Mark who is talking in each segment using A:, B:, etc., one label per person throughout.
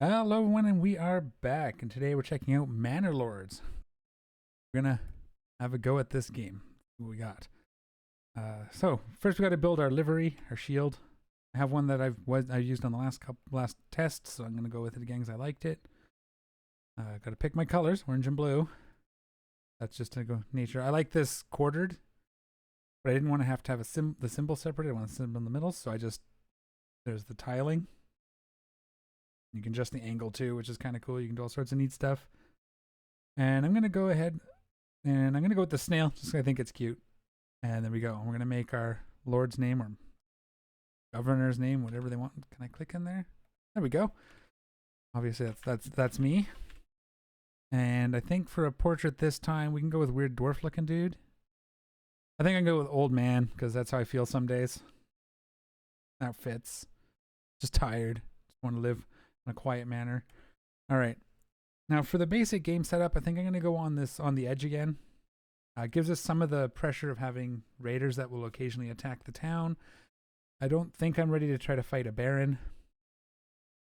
A: Hello everyone, and we are back, and today we're checking out Manor Lords. We're gonna have a go at this game. See what we got. So first we got to build our livery, our shield. I have one that I used on the last test, so I'm gonna go with it again because I liked it. Got to pick my colors, orange and blue. That's just to go nature. I like this quartered, but I didn't want to have the symbol separate. I want the symbol in the middle, so there's the tiling. You can adjust the angle too, which is kind of cool. You can do all sorts of neat stuff. And I'm going to go ahead and I'm going to go with the snail just because I think it's cute. And there we go. We're going to make our lord's name or governor's name, whatever they want. Can I click in there? There we go. Obviously, that's me. And I think for a portrait this time, we can go with weird dwarf looking dude. I think I can go with old man because that's how I feel some days. That fits. Just tired. Just want to live in a quiet manner. All right. Now for the basic game setup, I think I'm going to go on the edge again. It gives us some of the pressure of having raiders that will occasionally attack the town. I don't think I'm ready to try to fight a baron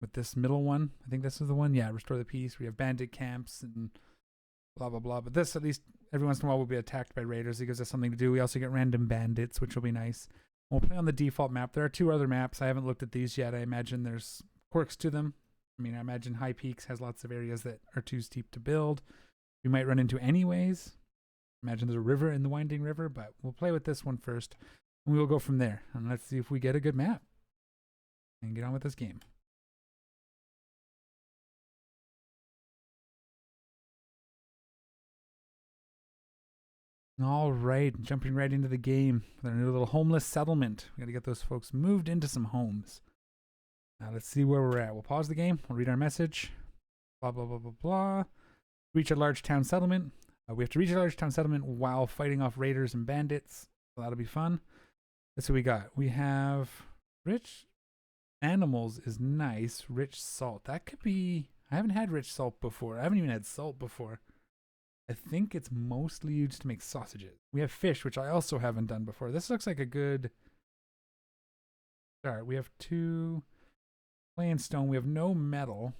A: with this middle one. I think this is the one. Yeah, restore the peace. We have bandit camps and blah, blah, blah. But this, at least every once in a while, will be attacked by raiders. It gives us something to do. We also get random bandits, which will be nice. We'll play on the default map. There are two other maps. I haven't looked at these yet. I imagine there's quirks to them. I mean, I imagine High Peaks has lots of areas that are too steep to build. We might run into anyways. Imagine there's a river in the Winding River, but we'll play with this one first, and we will go from there. And let's see if we get a good map and get on with this game. All right, jumping right into the game. Our new little homeless settlement. We got to get those folks moved into some homes. Now let's see where we're at. We'll pause the game. We'll read our message. Blah, blah, blah, blah, blah. Reach a large town settlement. We have to reach a large town settlement while fighting off raiders and bandits. So that'll be fun. Let's see what we got. We have rich animals is nice. Rich salt. That could be... I haven't had rich salt before. I haven't even had salt before. I think it's mostly used to make sausages. We have fish, which I also haven't done before. This looks like a good start. We have 2 clay and stone. We have no metal,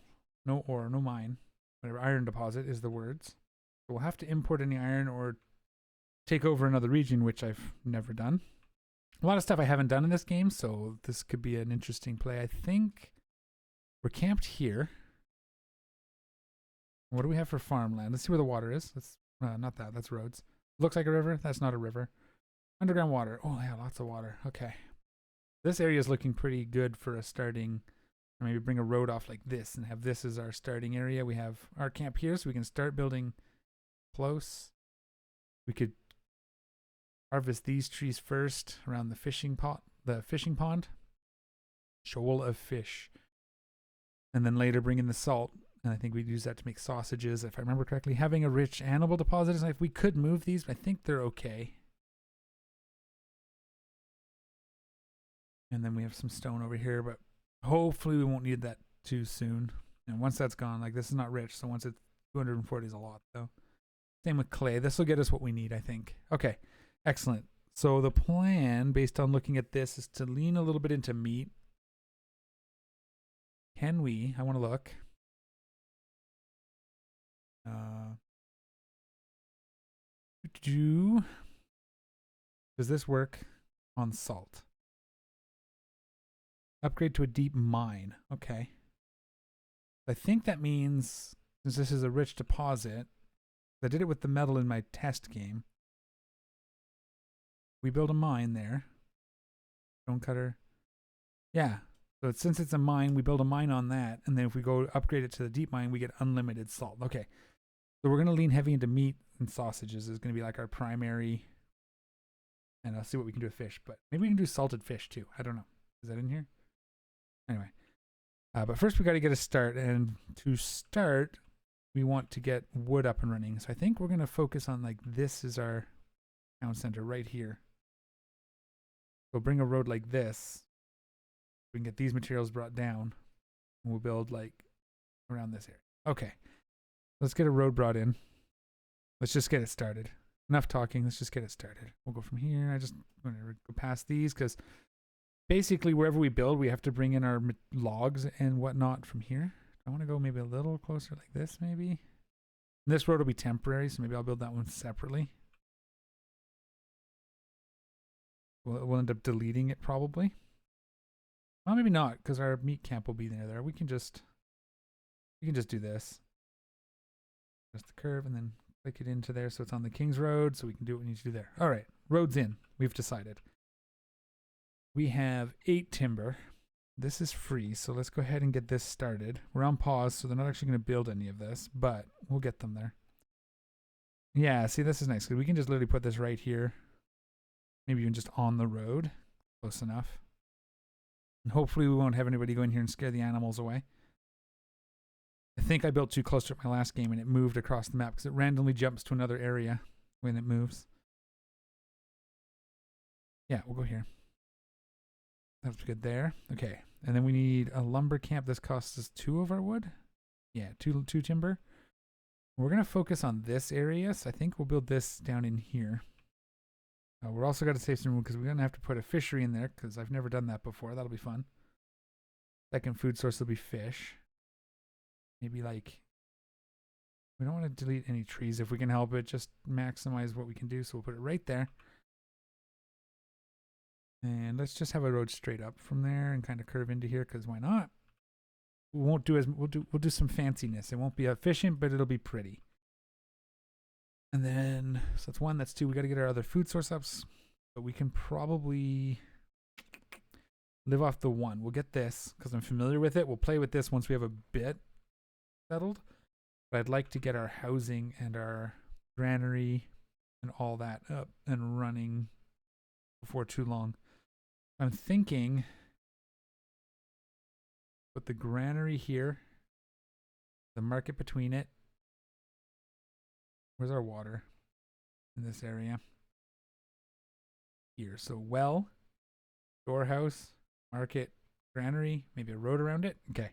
A: no ore, no mine. Whatever, iron deposit is the words. So we'll have to import any iron or take over another region, which I've never done. A lot of stuff I haven't done in this game, so this could be an interesting play. I think we're camped here. What do we have for farmland? Let's see where the water is. That's not that. That's roads. Looks like a river. That's not a river. Underground water. Oh, yeah, lots of water. Okay. This area is looking pretty good for a starting. Maybe bring a road off like this and have this as our starting area. We have our camp here, so we can start building close. We could harvest these trees first around the fishing pond. Shoal of fish. And then later bring in the salt. And I think we'd use that to make sausages, if I remember correctly. Having a rich animal deposit is like, we could move these, but I think they're okay. And then we have some stone over here, but hopefully we won't need that too soon. And once that's gone, like, this is not rich, so once it's 240 is a lot, though. Same with clay. This will get us what we need, I think. Okay, excellent. So the plan, based on looking at this, is to lean a little bit into meat. Can we? I want to look. Does this work on salt? Upgrade to a deep mine. Okay. I think that means, since this is a rich deposit, I did it with the metal in my test game. We build a mine there. Stone cutter. Yeah. So since it's a mine, we build a mine on that. And then if we go upgrade it to the deep mine, we get unlimited salt. Okay. So we're going to lean heavy into meat and sausages. Is going to be like our primary. And I'll see what we can do with fish. But maybe we can do salted fish too. I don't know. Is that in here? Anyway. But first we got to get a start. And to start, we want to get wood up and running. So I think we're going to focus on, like, this is our town center right here. So bring a road like this. We can get these materials brought down. And we'll build, like, around this area. Okay. Let's get a road brought in. Let's just get it started. Enough talking. Let's just get it started. We'll go from here. I'm going to go past these because basically wherever we build, we have to bring in our logs and whatnot from here. I want to go maybe a little closer like this, maybe. This road will be temporary, so maybe I'll build that one separately. We'll end up deleting it probably. Well, maybe not, because our meat camp will be near there. We can just do this. Just the curve and then click it into there so it's on the King's Road, so we can do what we need to do there. All right, road's in. We've decided. We have 8 timber. This is free, so let's go ahead and get this started. We're on pause, so they're not actually going to build any of this, but we'll get them there. Yeah, see, this is nice, because we can just literally put this right here. Maybe even just on the road. Close enough. And hopefully we won't have anybody go in here and scare the animals away. I think I built too close to my last game and it moved across the map because it randomly jumps to another area when it moves. Yeah, we'll go here. That's good there. Okay. And then we need a lumber camp. This costs us 2 of our wood. Yeah, two timber. We're going to focus on this area, so I think we'll build this down in here. We're also got to save some room because we're going to have to put a fishery in there because I've never done that before. That'll be fun. Second food source will be fish. Maybe like, we don't want to delete any trees if we can help it. Just maximize what we can do. So we'll put it right there. And let's just have a road straight up from there and kind of curve into here because why not? We won't do as we'll do some fanciness. It won't be efficient, but it'll be pretty. And then so that's 1, that's 2. We got to get our other food source ups, but we can probably live off the 1. We'll get this because I'm familiar with it. We'll play with this once we have a bit settled. But I'd like to get our housing and our granary and all that up and running before too long. I'm thinking put the granary here, the market between it. Where's our water? In this area. Here. So well, storehouse, market, granary, maybe a road around it. Okay.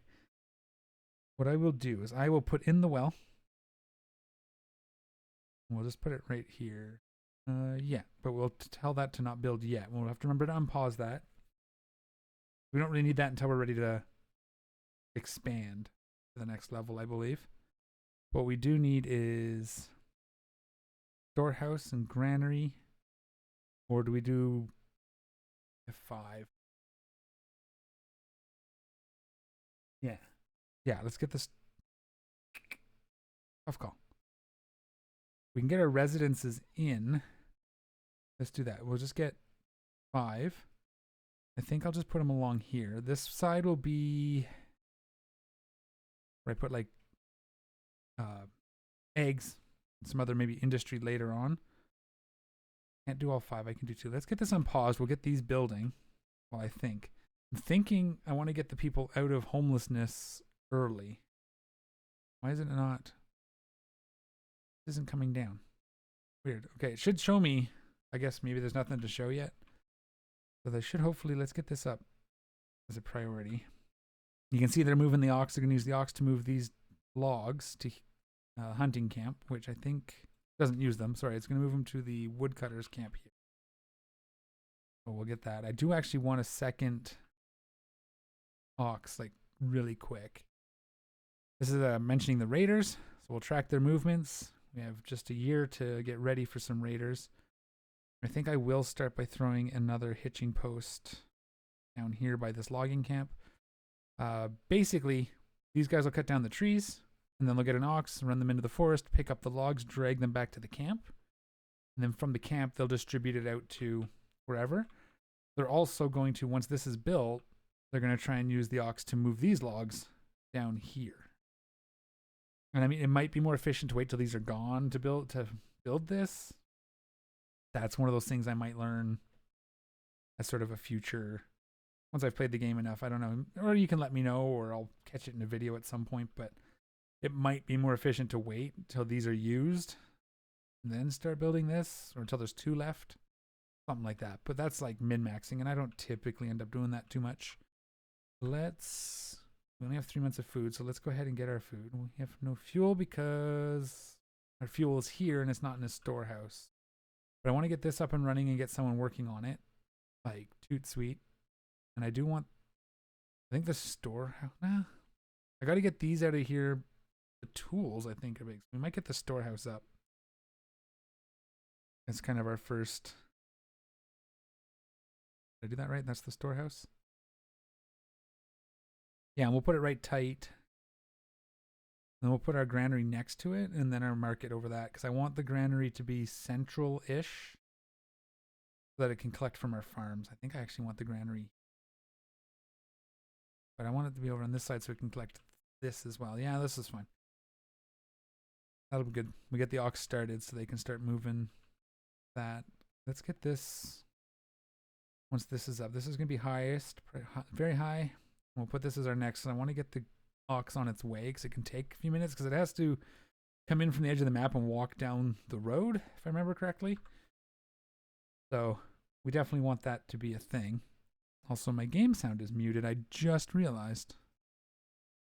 A: What I will do is I will put in the well. We'll just put it right here. Yeah, but we'll tell that to not build yet. We'll have to remember to unpause that. We don't really need that until we're ready to expand to the next level, I believe. What we do need is storehouse and granary. Or do we do F5? Yeah. Yeah, let's get this. Tough call. We can get our residences in. Let's do that. We'll just get 5. I think I'll just put them along here. This side will be where I put like eggs and some other maybe industry later on. Can't do all 5. I can do 2. Let's get this on pause. We'll get these building while I think. I'm thinking I want to get the people out of homelessness early. Why is it not? It isn't coming down. Weird. Okay, it should show me. I guess maybe there's nothing to show yet. So they should hopefully, let's get this up as a priority. You can see they're moving the ox. They're going to use the ox to move these logs to hunting camp, which I think doesn't use them. Sorry, it's going to move them to the woodcutters camp here. So we'll get that. I do actually want a second ox, like really quick. This is mentioning the raiders. So we'll track their movements. We have just a year to get ready for some raiders. I think I will start by throwing another hitching post down here by this logging camp. Basically, these guys will cut down the trees, and then they'll get an ox, run them into the forest, pick up the logs, drag them back to the camp. And then from the camp, they'll distribute it out to wherever. They're also going to, once this is built, they're going to try and use the ox to move these logs down here. And I mean, it might be more efficient to wait till these are gone to build this. That's one of those things I might learn as sort of a future. Once I've played the game enough, I don't know. Or you can let me know, or I'll catch it in a video at some point. But it might be more efficient to wait until these are used and then start building this, or until there's 2 left. Something like that. But that's like min-maxing, and I don't typically end up doing that too much. We only have 3 months of food, so let's go ahead and get our food. We have no fuel because our fuel is here and it's not in a storehouse. But I want to get this up and running and get someone working on it. Like, toot sweet. And I do want, I think the storehouse, nah. I got to get these out of here. The tools, I think, are big. We might get the storehouse up. That's kind of our first. Did I do that right? That's the storehouse. Yeah, and we'll put it right tight. Then we'll put our granary next to it, and then our market over that, because I want the granary to be central-ish so that it can collect from our farms. I think I actually want the granary, but I want it to be over on this side so it can collect this as well. Yeah, this is fine. That'll be good. We get the ox started so they can start moving that. Let's get this. Once this is up, this is going to be highest, very high. We'll put this as our next. And I want to get the ox on its way because it can take a few minutes because it has to come in from the edge of the map and walk down the road, if I remember correctly. So we definitely want that to be a thing. Also, my game sound is muted. I just realized.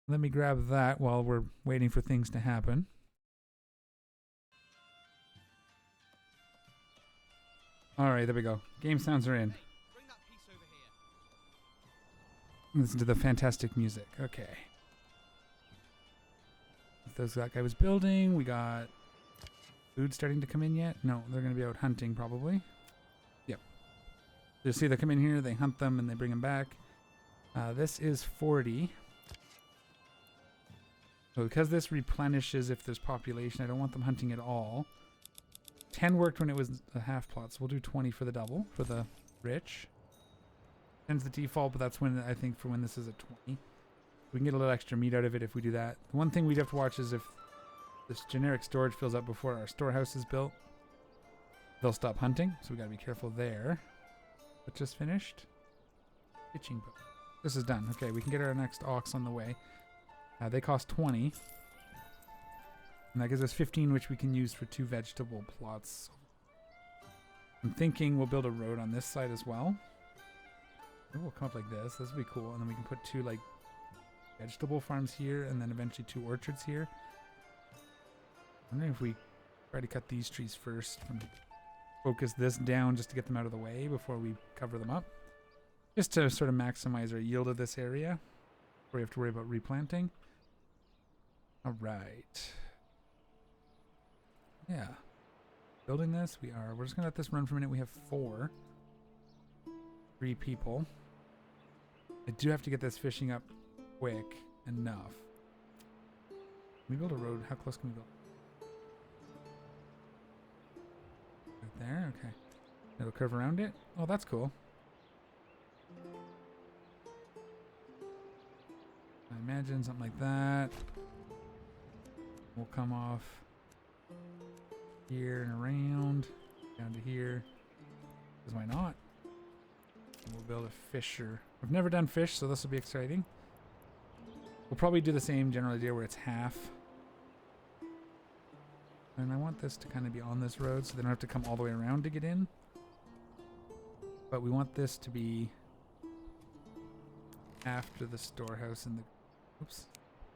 A: Let me grab that while we're waiting for things to happen. All right, there we go. Game sounds are in. Listen to the fantastic music. Okay. That guy was building. We got food starting to come in yet? No, they're going to be out hunting probably. Yep. You see they come in here, they hunt them, and they bring them back. This is 40. So because this replenishes if there's population, I don't want them hunting at all. 10 worked when it was a half plot, so we'll do 20 for the double, for the rich. 10's the default, but that's when I think for when this is at 20. We can get a little extra meat out of it if we do that. The one thing we'd have to watch is if this generic storage fills up before our storehouse is built, they'll stop hunting, so we gotta be careful there. But just finished. Pitching boat. This is done. Okay, we can get our next ox on the way. They cost 20. And that gives us 15, which we can use for 2 vegetable plots. I'm thinking we'll build a road on this side as well. Maybe we'll come up like this. This would be cool. And then we can put 2 like vegetable farms here and then eventually 2 orchards here. I'm wondering if we try to cut these trees first and focus this down just to get them out of the way before we cover them up. Just to sort of maximize our yield of this area before we have to worry about replanting. All right. Yeah. Building this, we're just going to let this run for a minute. We have 3 people. I do have to get this fishing up quick enough. Can we build a road? How close can we build? Right there? Okay. It'll curve around it? Oh, that's cool. I imagine something like that. We'll come off here and around, down to here. Because why not? And we'll build a fisher. I've never done fish, so this will be exciting. We'll probably do the same general idea where it's half. And I want this to kind of be on this road so they don't have to come all the way around to get in. But we want this to be after the storehouse and the... Oops. Is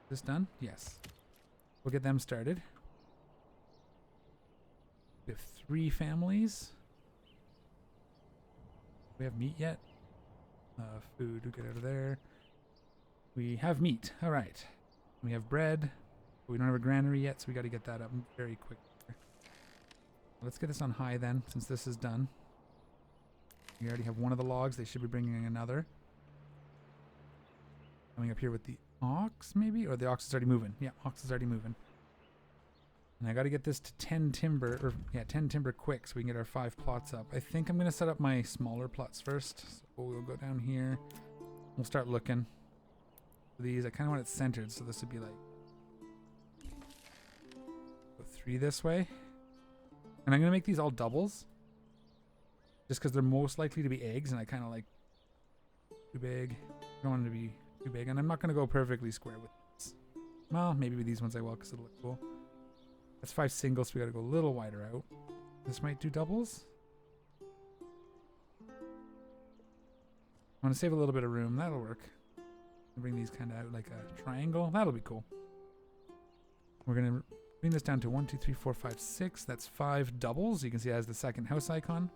A: this done? Yes. We'll get them started. We have 3 families. We have meat yet? Food, we'll get out of there. We have meat. All right. We have bread. But we don't have a granary yet, so we got to get that up very quick. Let's get this on high then, since this is done. We already have one of the logs. They should be bringing another. Coming up here with the ox, maybe? Or the ox is already moving. Yeah, ox is already moving. And I got to get this to 10 timber, or yeah, 10 timber quick so we can get our 5 plots up. I think I'm going to set up my smaller plots first. So we'll go down here. We'll start looking for these. I kind of want it centered, so this would be like go 3 this way. And I'm going to make these all doubles. Just because they're most likely to be eggs, and I kind of like too big. I don't want them to be too big. And I'm not going to go perfectly square with this. Well, maybe with these ones I will because it'll look cool. That's 5 singles, so we got to go a little wider out. This might do doubles. I want to save a little bit of room. That'll work. Bring these kind of out like a triangle. That'll be cool. We're going to bring this down to 1, 2, 3, 4, 5, 6. That's 5 doubles. You can see it has the second house icon.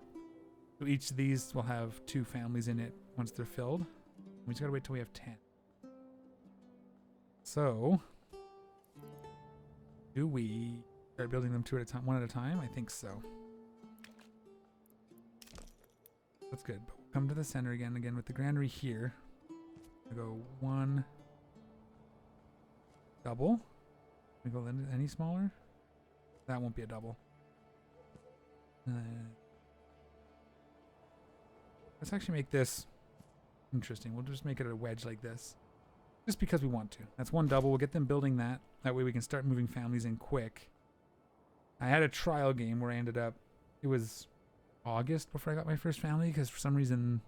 A: So each of these will have 2 families in it once they're filled. We just got to wait till we have 10. So, do we start building them one at a time? I think so. That's good. But we'll come to the center again with the granary here. We go one double. We go any smaller? That won't be a double. Let's actually make this interesting. We'll just make it a wedge like this. Just because we want to. That's one double. We'll get them building that. That way we can start moving families in quick. I had a trial game where I ended up... It was August before I got my first family because for some reason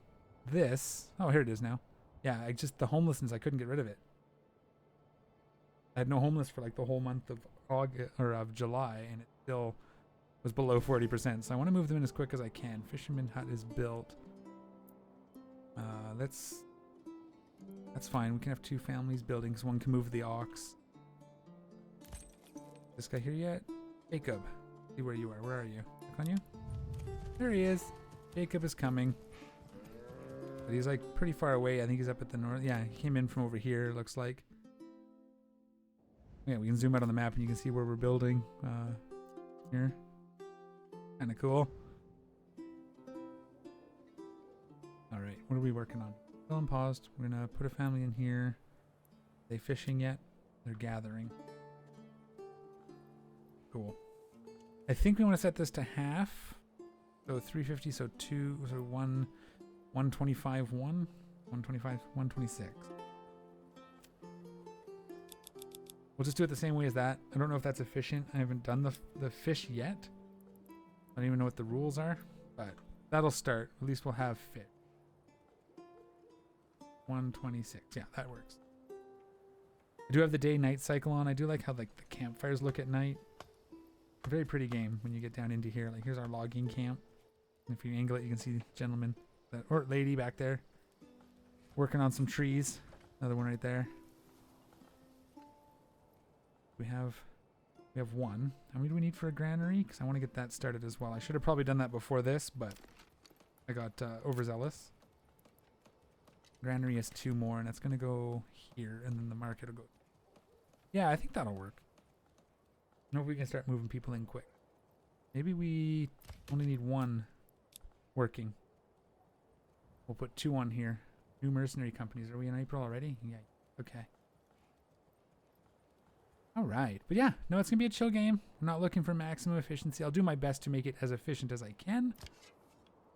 A: this... Oh, here it is now. Yeah, the homelessness, I couldn't get rid of it. I had no homeless for like the whole month of August or of July, and it still was below 40%. So I want to move them in as quick as I can. Fisherman hut is built. That's fine. We can have two families building, so one can move the ox. This guy here yet? Jacob. See where you are. Where are you? Click on you. There he is. Jacob is coming. But he's like pretty far away. I think he's up at the north. Yeah, he came in from over here, looks like. Yeah, we can zoom out on the map and you can see where we're building. Here. Kind of cool. Alright, what are we working on? Still on paused. We're going to put a family in here. Are they fishing yet? They're gathering. Cool. I think we want to set this to half. So 350, so 2, so 125, 125, 126. We'll just do it the same way as that. I don't know if that's efficient. I haven't done the fish yet. I don't even know what the rules are, but that'll start. At least we'll have fish. 126. Yeah, that works. I do have the day-night cycle on. I do like how like the campfires look at night. A very pretty game when you get down into here. Like here's our logging camp. And if you angle it, you can see the gentleman or lady back there working on some trees. Another one right there. We have one. How many do we need for a granary? Because I want to get that started as well. I should have probably done that before this, but I got overzealous. Granary has 2 more, and that's going to go here, and then the market will go. Yeah, I think that'll work. I know if we can start moving people in quick. Maybe we only need 1 working. We'll put 2 on here. New mercenary companies. Are we in April already? Yeah. Okay. All right. But yeah, no, it's going to be a chill game. I'm not looking for maximum efficiency. I'll do my best to make it as efficient as I can.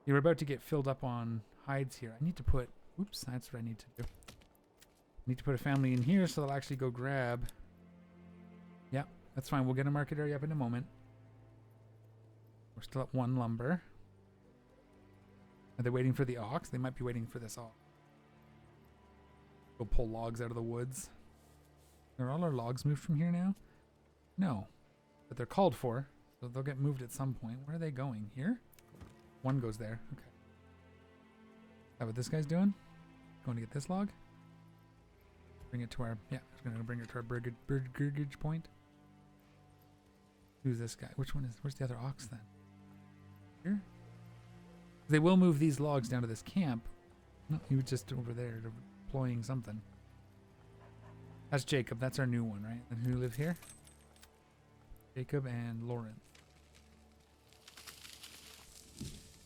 A: You're about to get filled up on hides here. I need to put... Oops, that's what I need to do. I need to put a family in here so they'll actually go grab. Yeah, that's fine. We'll get a market area up in a moment. We're still at 1 lumber. Are they waiting for the ox? They might be waiting for this ox. Go pull logs out of the woods. Are all our logs moved from here now? No. But they're called for, so they'll get moved at some point. Where are they going? Here? 1 goes there. Okay. Is that what this guy's doing? Going to get this log? Bring it to our... Yeah, it's going to bring it to our burgage point. Who's this guy? Which one is... Where's the other ox then? Here? They will move these logs down to this camp. No, he was just over there deploying something. That's Jacob. That's our new one, right? And who lives here? Jacob and Lauren.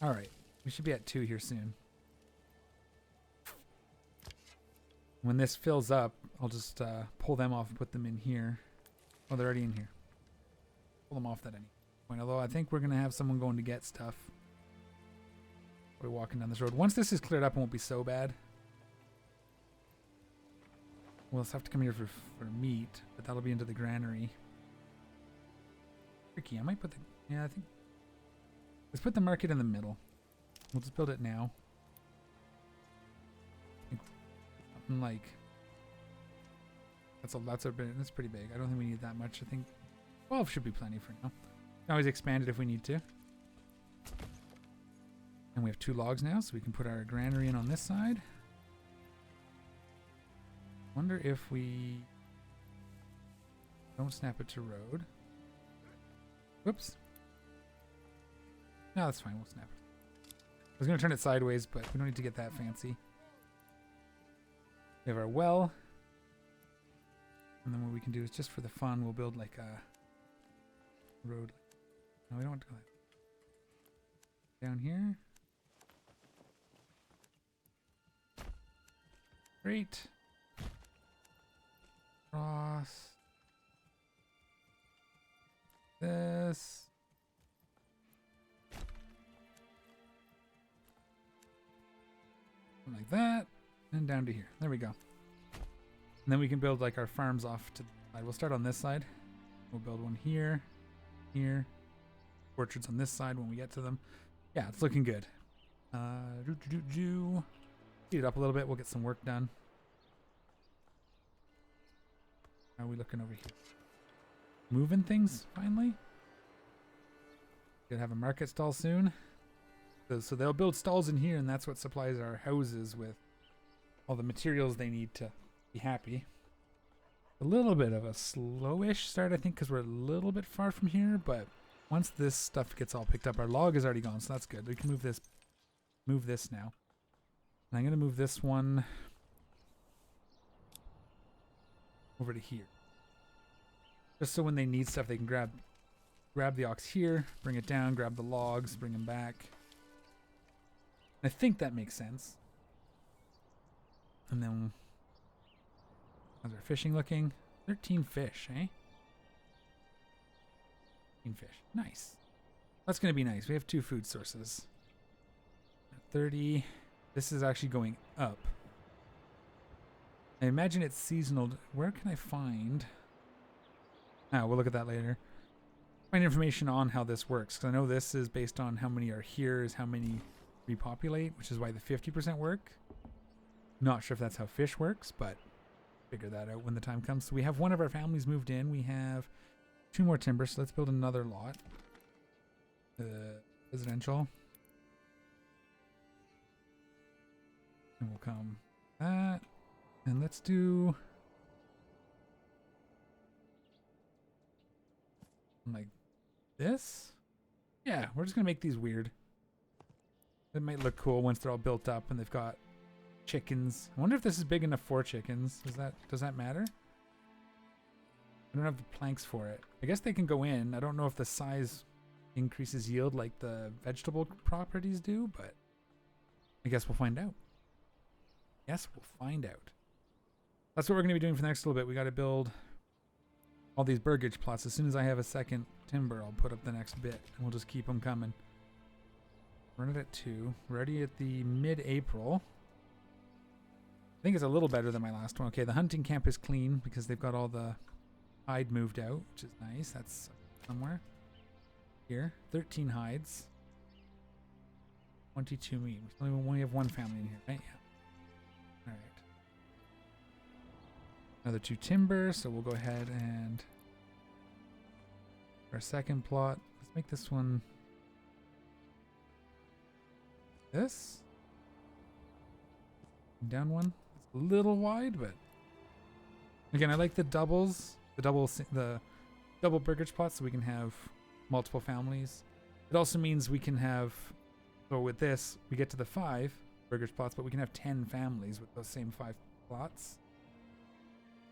A: All right. We should be at 2 here soon. When this fills up, I'll just pull them off and put them in here. Oh, they're already in here. Pull them off at any point. Although I think we're going to have someone going to get stuff. We're walking down this road. Once this is cleared up, it won't be so bad. We'll have to come here for meat, but that'll be into the granary. Tricky. I might put the... Yeah, I think... Let's put the market in the middle. We'll just build it now. Something like... That's pretty big. I don't think we need that much. I think 12 should be plenty for now. Can always expand it if we need to. And we have 2 logs now, so we can put our granary in on this side. Wonder if we don't snap it to road. Whoops. No, that's fine. We'll snap it. I was going to turn it sideways, but we don't need to get that fancy. We have our well. And then what we can do is just for the fun, we'll build like a road. No, we don't want to go down here. Great. Cross. This. Like that. And down to here. There we go. And then we can build like our farms off to the side. We'll start on this side. We'll build one here. Here. Orchards on this side when we get to them. Yeah, it's looking good. Speed it up a little bit. We'll get some work done. How are we looking over here? Moving things finally. Gonna have a market stall soon. So they'll build stalls in here, and that's what supplies our houses with all the materials they need to be happy. A little bit of a slowish start, I think, because we're a little bit far from here, but once this stuff gets all picked up, our log is already gone, so that's good. We can move this now. And I'm going to move this one over to here. Just so when they need stuff, they can grab the ox here, bring it down, grab the logs, bring them back. I think that makes sense. And then, how's our fishing looking? 13 fish, eh? 13 fish. Nice. That's going to be nice. We have 2 food sources. 30. This is actually going up. I imagine it's seasonal. Where can I find... Ah, we'll look at that later. Find information on how this works. Because I know this is based on how many are here is how many repopulate, which is why the 50% work. Not sure if that's how fish works, but figure that out when the time comes. So we have one of our families moved in. We have 2 more timber, so let's build another lot. Residential. And we'll come that. And let's do like this. Yeah, we're just gonna make these weird. It might look cool once they're all built up and they've got chickens. I wonder if this is big enough for chickens. Does that matter? I don't have the planks for it. I guess they can go in. I don't know if the size increases yield like the vegetable properties do, but I guess we'll find out. Yes, we'll find out. That's what we're going to be doing for the next little bit. We got to build all these burgage plots. As soon as I have a second timber, I'll put up the next bit, and we'll just keep them coming. Run it at 2. We're already at the mid-April. I think it's a little better than my last one. Okay, the hunting camp is clean because they've got all the hide moved out, which is nice. That's somewhere here. 13 hides. 22 meat. We only have 1 family in here, right? Yeah. All right. Another 2 timber, so we'll go ahead and our second plot. Let's make this one this. Down one. It's a little wide, but again, I like the doubles, the double burgage plots, so we can have multiple families. It also means we can have, so with this, we get to the 5 burgage plots, but we can have 10 families with those same 5 plots.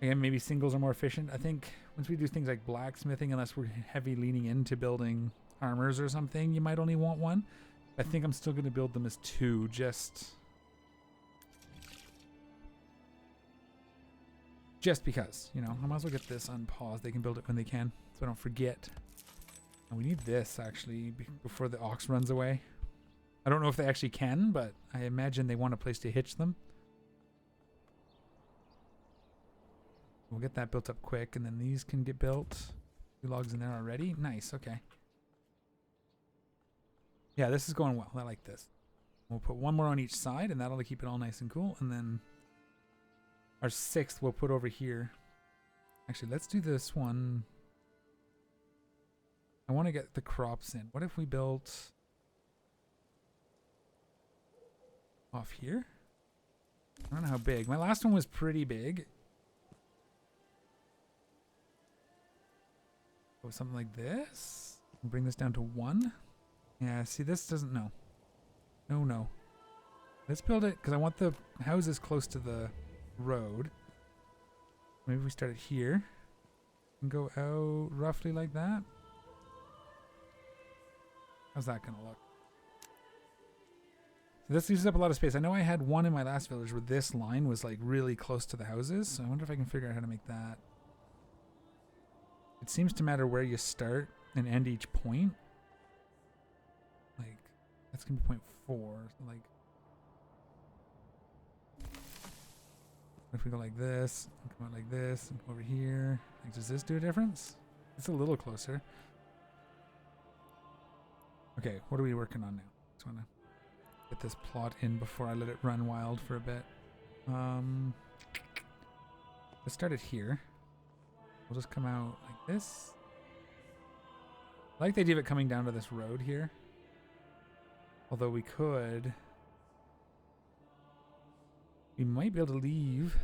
A: Again, maybe singles are more efficient. I think once we do things like blacksmithing, unless we're heavy leaning into building armors or something, you might only want 1. I think I'm still going to build them as 2, just because, you know, I might as well get this unpaused. They can build it when they can, so I don't forget. And we need this, actually, before the ox runs away. I don't know if they actually can, but I imagine they want a place to hitch them. We'll get that built up quick, and then these can get built. 2 logs in there already. Nice, okay. Yeah, this is going well. I like this. We'll put 1 more on each side, and that'll keep it all nice and cool. And then our 6th we'll put over here. Actually, let's do this one. I want to get the crops in. What if we built off here? I don't know how big. My last one was pretty big. Oh, something like this. Bring this down to 1. Yeah, see, this doesn't, no. No. Let's build it, because I want the houses close to the road. Maybe we start it here and go out roughly like that. How's that gonna look? So this uses up a lot of space. I know I had one in my last village where this line was like really close to the houses. So I wonder if I can figure out how to make that. It seems to matter where you start and end each point. Like, that's gonna be point 4. Like, if we go like this, and come out like this, and come over here, like, does this do a difference? It's a little closer. Okay, what are we working on now? Just wanna get this plot in before I let it run wild for a bit. Let's start it here. We'll just come out like this. I like the idea of it coming down to this road here. Although we might be able to leave.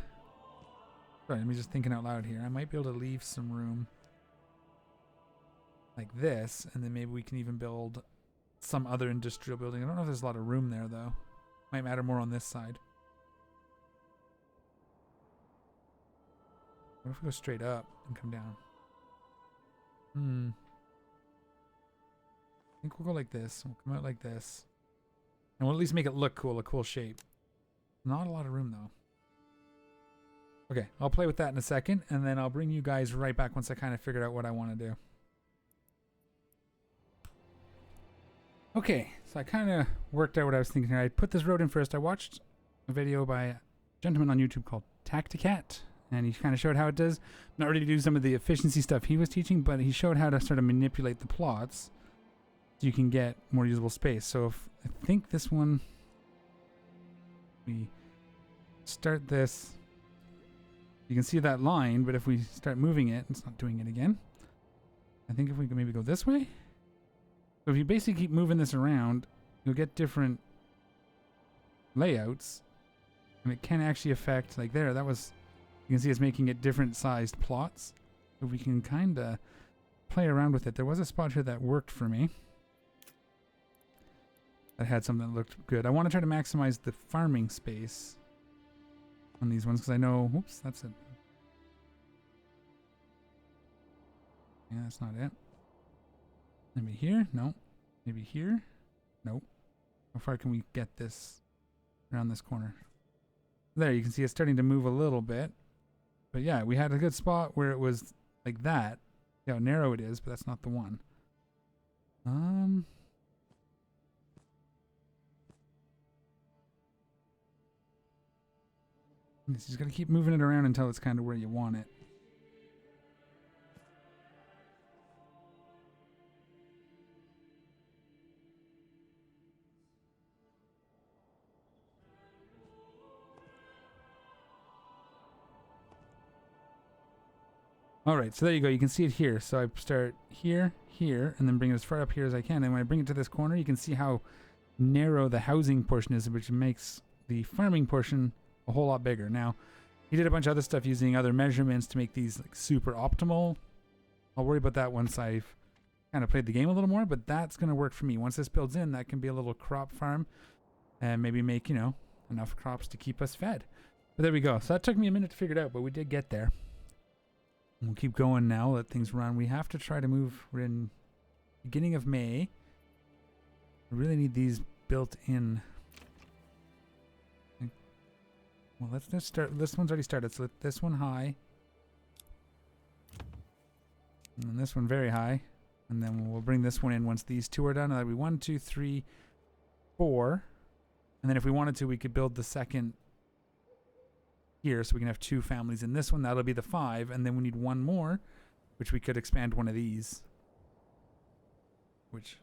A: Sorry, let me just thinking out loud here. I might be able to leave some room like this, and then maybe we can even build some other industrial building. I don't know if there's a lot of room there though. Might matter more on this side. What if we go straight up and come down? I think we'll go like this. We'll come out like this. And we'll at least make it look cool, a cool shape. Not a lot of room though. Okay, I'll play with that in a second, and then I'll bring you guys right back once I kind of figured out what I want to do. Okay, so I kind of worked out what I was thinking here. I put this road in first. I watched a video by a gentleman on YouTube called Tacticat, and he kind of showed how it does. I'm not ready to do some of the efficiency stuff he was teaching, but he showed how to sort of manipulate the plots so you can get more usable space. So if I think this one, we start this, you can see that line, but if we start moving it, it's not doing it again. I think if we can maybe go this way. So if you basically keep moving this around, you'll get different layouts, and it can actually affect, like there, that was, you can see it's making it different sized plots. So we can kind of play around with it. There was a spot here that worked for me. That had something that looked good. I want to try to maximize the farming space on these ones because I know, whoops, that's it. Yeah, that's not it. Maybe here? No. Maybe here? Nope. How far can we get this around this corner? There, you can see it's starting to move a little bit. But yeah, we had a good spot where it was like that. See how narrow it is, but that's not the one. You just gotta keep moving it around until it's kind of where you want it. Alright, so there you go. You can see it here. So I start here, here, and then bring it as far up here as I can. And when I bring it to this corner, you can see how narrow the housing portion is, which makes the farming portion a whole lot bigger. Now, he did a bunch of other stuff using other measurements to make these like super optimal. I'll worry about that once I've kind of played the game a little more, but that's going to work for me. Once this builds in, that can be a little crop farm and maybe make, you know, enough crops to keep us fed. But there we go. So that took me a minute to figure it out, but we did get there. We'll keep going now, let things run. We have to try to move. We're in beginning of May. We really need these built in. Well, let's start. This one's already started, so let this one high. And then this one very high. And then we'll bring this one in once these two are done. That'll be 1, 2, 3, 4. And then if we wanted to, we could build the second here, so we can have 2 families in this one. That'll be the 5, and then we need 1 more, which we could expand one of these, which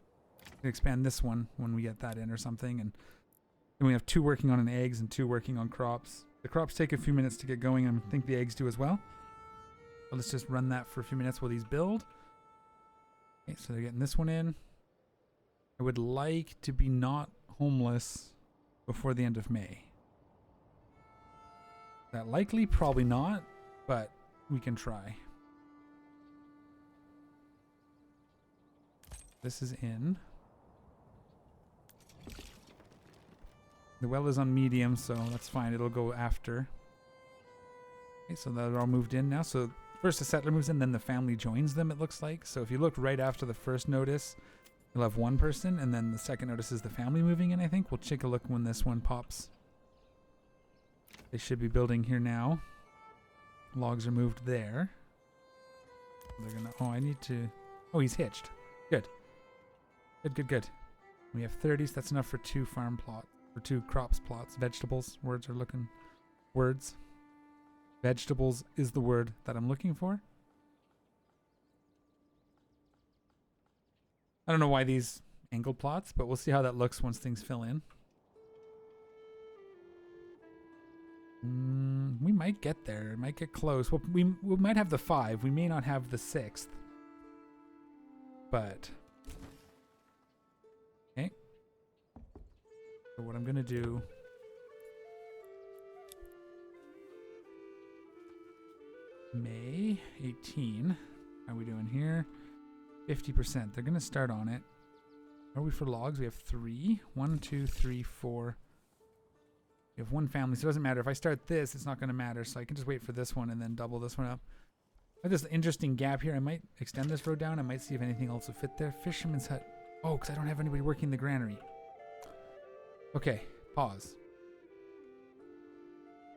A: could expand this one when we get that in or something. And then we have 2 working on eggs and 2 working on crops. The crops take a few minutes to get going, and I think the eggs do as well. So let's just run that for a few minutes while these build. Okay, so they're getting this one in. I would like to be not homeless before the end of May. That likely? Probably not, but we can try. This is in. The well is on medium, so that's fine. It'll go after. Okay, so they're all moved in now. So first the settler moves in, then the family joins them, it looks like. So if you look right after the first notice, you'll have one person, and then the second notice is the family moving in, I think. We'll take a look when this one pops. They should be building here now. Logs are moved there. They're gonna, oh, I need to, oh, he's hitched. Good. Good. We have 30, so that's enough for 2 farm plots, for 2 crops plots. Vegetables, words are looking, words. Vegetables is the word that I'm looking for. I don't know why these angled plots, but we'll see how that looks once things fill in. We might get there. It might get close. Well, we might have the 5. We may not have the 6th. But... okay. So what I'm going to do... May 18. How are we doing here? 50%. They're going to start on it. Are we for logs? We have 3. 1, 2, 3, 4... We have 1 family, so it doesn't matter. If I start this, it's not going to matter, so I can just wait for this one and then double this one up. I have this interesting gap here. I might extend this road down. I might see if anything else will fit there. Fisherman's hut. Oh, because I don't have anybody working the granary. Okay, pause.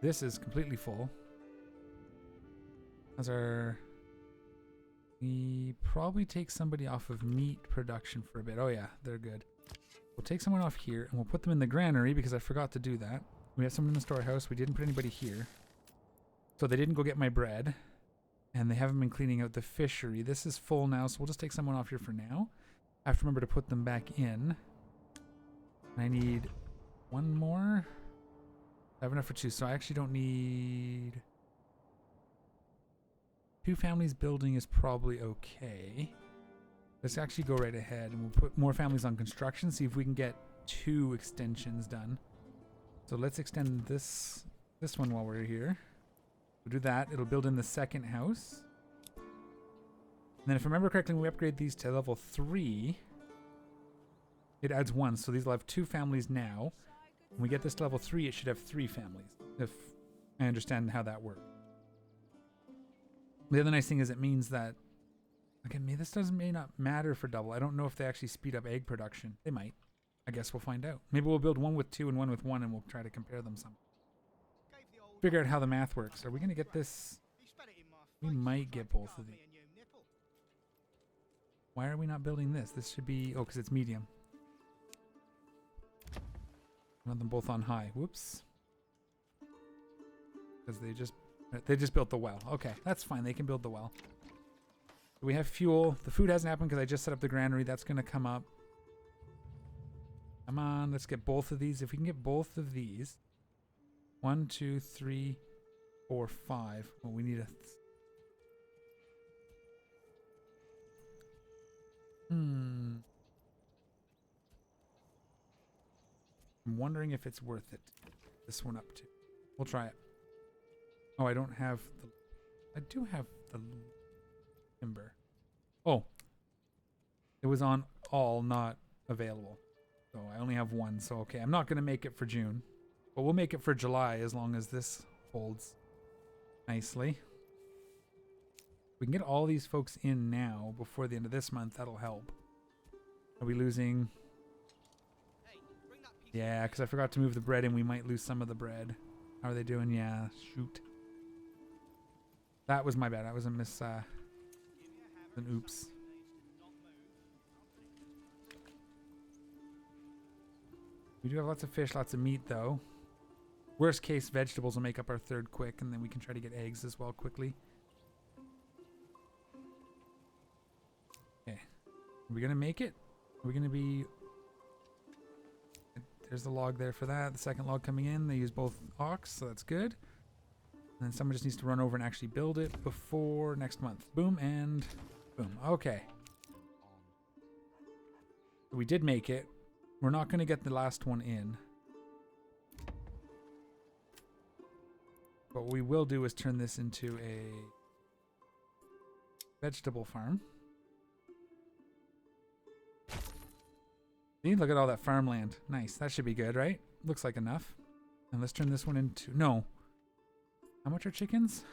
A: This is completely full. How's our... we probably take somebody off of meat production for a bit. Oh yeah, they're good. We'll take someone off here, and we'll put them in the granary because I forgot to do that. We have someone in the storehouse. We didn't put anybody here. So they didn't go get my bread. And they haven't been cleaning out the fishery. This is full now, so we'll just take someone off here for now. I have to remember to put them back in. I need 1 more. I have enough for 2, so I actually don't need... 2 families building is probably okay. Let's actually go right ahead and we'll put more families on construction, see if we can get 2 extensions done. So let's extend this one while we're here. We'll do that. It'll build in the second house. And then if I remember correctly, when we upgrade these to level 3, it adds 1. So these will have 2 families now. When we get this to level 3, it should have 3 families, if I understand how that works. The other nice thing is it means that, again, this may not matter for double. I don't know if they actually speed up egg production. They might. I guess we'll find out. Maybe we'll build 1 with 2 and 1 with 1 and we'll try to compare them some. Figure out how the math works. Are we going to get this? We might get both of these. Why are we not building this? This should be... oh, because it's medium. I want them both on high. Whoops. Because they just built the well. Okay, that's fine. They can build the well. We have fuel. The food hasn't happened because I just set up the granary. That's going to come up. Come on, let's get both of these. If we can get both of these. 1, 2, 3, 4, 5. Well, we need a... I'm wondering if it's worth it. This one up to. We'll try it. Oh, I don't have the... I do have the timber. Oh. It was on all, not available. So I only have 1, so okay. I'm not going to make it for June. But we'll make it for July as long as this holds nicely. We can get all these folks in now before the end of this month. That'll help. Are we losing... yeah, because I forgot to move the bread and we might lose some of the bread. How are they doing? Yeah, shoot. That was my bad. That was a miss... an oops. We do have lots of fish, lots of meat, though. Worst case, vegetables will make up our 3rd quick, and then we can try to get eggs as well quickly. Okay. Are we going to make it? Are we going to be... there's the log there for that. The second log coming in. They use both ox, so that's good. And then someone just needs to run over and actually build it before next month. Boom and boom. Okay. We did make it. We're not going to get the last one in. But what we will do is turn this into a vegetable farm. See, look at all that farmland. Nice. That should be good, right? Looks like enough. And let's turn this one into... no. How much are chickens?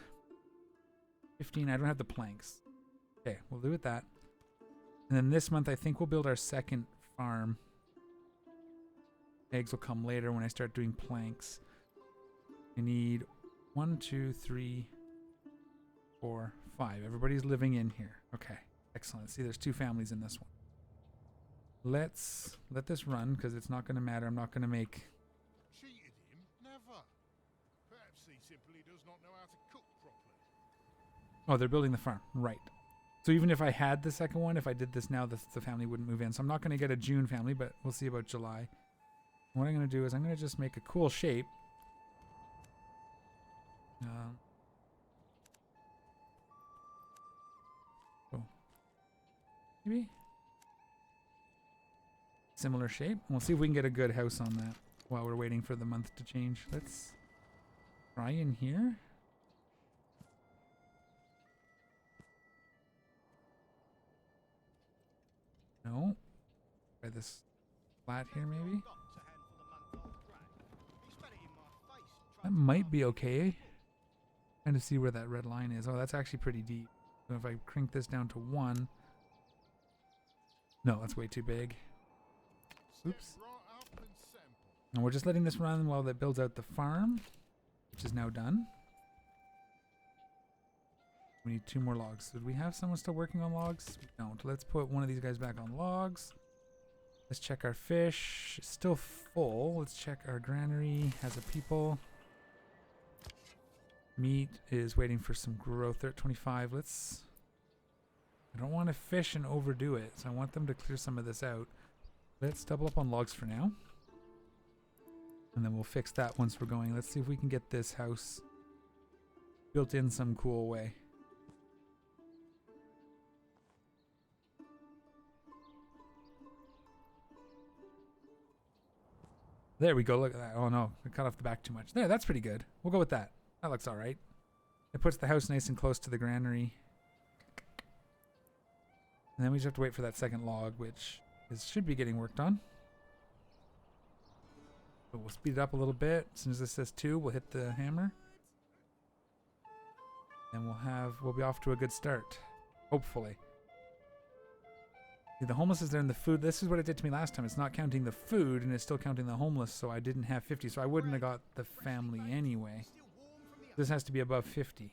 A: 15. I don't have the planks. Okay, we'll do it that. And then this month, I think we'll build our second farm. Eggs will come later when I start doing planks. I need 1, 2, 3, 4, 5. Everybody's living in here. Okay, excellent. See, there's 2 families in this one. Let's let this run because it's not going to matter. I'm not going to make...
B: Cheated him? Never. Perhaps he simply does not know how to cook properly.
A: Oh, they're building the farm. Right. So even if I had the second one, if I did this now, the family wouldn't move in. So I'm not going to get a June family, but we'll see about July. What I'm going to do is I'm going to just make a cool shape. Oh. Maybe? Similar shape. We'll see if we can get a good house on that while we're waiting for the month to change. Let's try in here. No. Try this flat here maybe. That might be okay. Trying to see where that red line is. Oh, that's actually pretty deep. So if I crank this down to 1. No, that's way too big. Oops. And we're just letting this run while that builds out the farm, which is now done. We need 2 more logs. Did we have someone still working on logs? We don't. Let's put one of these guys back on logs. Let's check our fish. It's still full. Let's check our granary. Has a people. Meat is waiting for some growth. They're at 25. Let's... I don't want to fish and overdo it, so I want them to clear some of this out. Let's double up on logs for now. And then we'll fix that once we're going. Let's see if we can get this house built in some cool way. There we go. Look at that. Oh no, we cut off the back too much. There, that's pretty good. We'll go with that. That looks all right. It puts the house nice and close to the granary. And then we just have to wait for that second log, which should be getting worked on. But we'll speed it up a little bit. As soon as this says 2, we'll hit the hammer. And we'll be off to a good start. Hopefully. See, the homeless is there in the food. This is what it did to me last time. It's not counting the food, and it's still counting the homeless, so I didn't have 50. So I wouldn't have got the family anyway. This has to be above 50.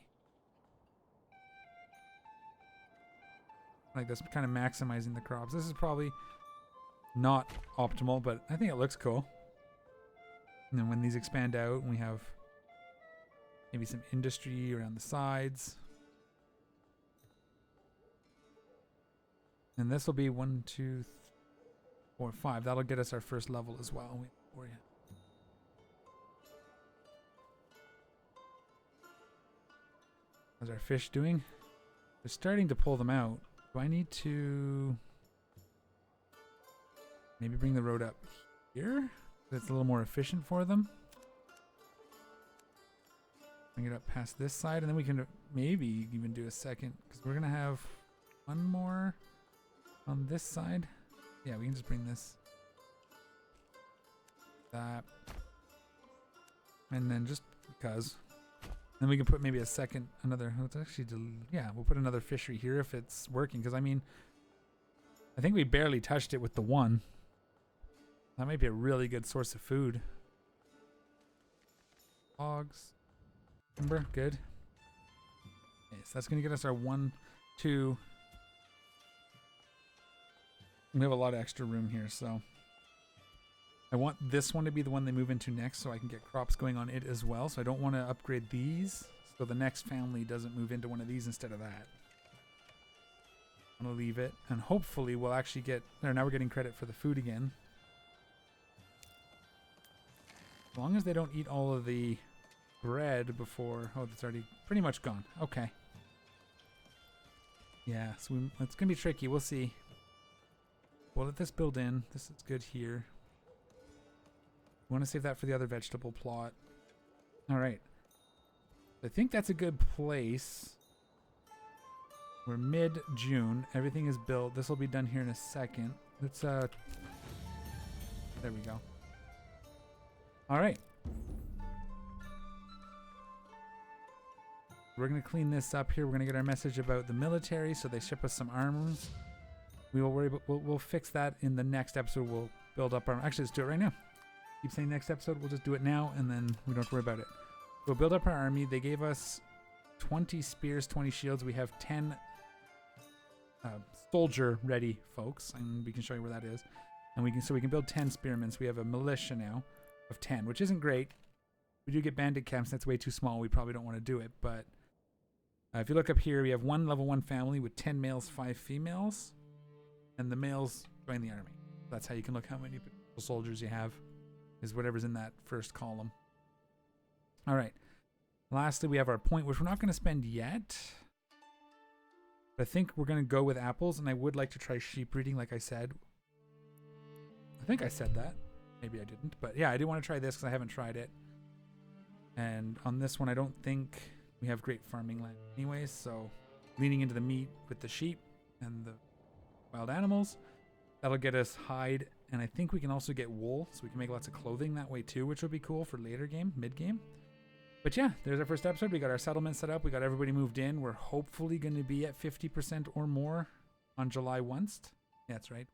A: Like that's kind of maximizing the crops. This is probably not optimal, but I think it looks cool. And then when these expand out, we have maybe some industry around the sides. And this will be 1, 2, 3, 4, 5. That'll get us our first level as well. How's our fish doing? They're starting to pull them out. Do I need to maybe bring the road up here? That's a little more efficient for them. Bring it up past this side, and then we can maybe even do a second, because we're going to have 1 more on this side. Yeah, we can just bring this. That. And then just because. Then we can put maybe a second, let's actually, yeah, we'll put another fishery here if it's working. Because, I mean, I think we barely touched it with the 1. That might be a really good source of food. Logs. Timber, good. Okay, so that's going to get us our 1, 2. We have a lot of extra room here, so. I want this one to be the one they move into next so I can get crops going on it as well. So I don't want to upgrade these so the next family doesn't move into one of these instead of that. I'm going to leave it, and hopefully we'll actually get... There, now we're getting credit for the food again. As long as they don't eat all of the bread before... Oh, that's already pretty much gone. Okay. Yeah, so it's going to be tricky. We'll see. We'll let this build in. This is good here. We want to save that for the other vegetable plot. All right. I think that's a good place. We're mid-June. Everything is built. This will be done here in a second. Let's, there we go. All right. We're going to clean this up here. We're going to get our message about the military, so they ship us some arms. We will worry about, we'll fix that in the next episode. We'll build up our, actually let's do it right now. Keep saying next episode, we'll just do it now, and then we don't have to worry about it. We'll build up our army. They gave us 20 spears, 20 shields. We have 10 soldier ready folks, and we can show you where that is. And we can build 10 spearmen. So we have a militia now of 10, which isn't great. We do get bandit camps. That's way too small. We probably don't want to do it. But if you look up here, we have one level 1 family with 10 males, 5 females, and the males join the army. That's how you can look how many soldiers you have, is whatever's in that first column. All right. Lastly, we have our point, which we're not going to spend yet. But I think we're going to go with apples, and I would like to try sheep breeding, like I said. I think I said that. Maybe I didn't. But yeah, I do want to try this because I haven't tried it. And on this one, I don't think we have great farming land anyways, so leaning into the meat with the sheep and the wild animals, that'll get us hide, and I think we can also get wool, so we can make lots of clothing that way too, which will be cool for later game, mid-game. But yeah, there's our first episode. We got our settlement set up. We got everybody moved in. We're hopefully going to be at 50% or more on July 1st. Yeah, that's right.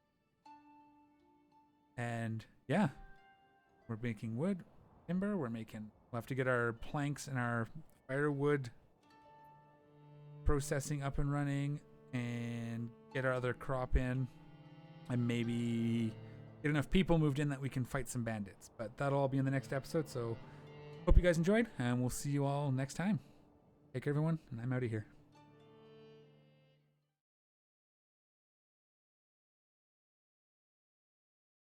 A: And yeah, we're making wood, timber. We'll have to get our planks and our firewood processing up and running and get our other crop in, and maybe get enough people moved in that we can fight some bandits. But that'll all be in the next episode. So hope you guys enjoyed, and we'll see you all next time. Take care, everyone, and I'm out of here.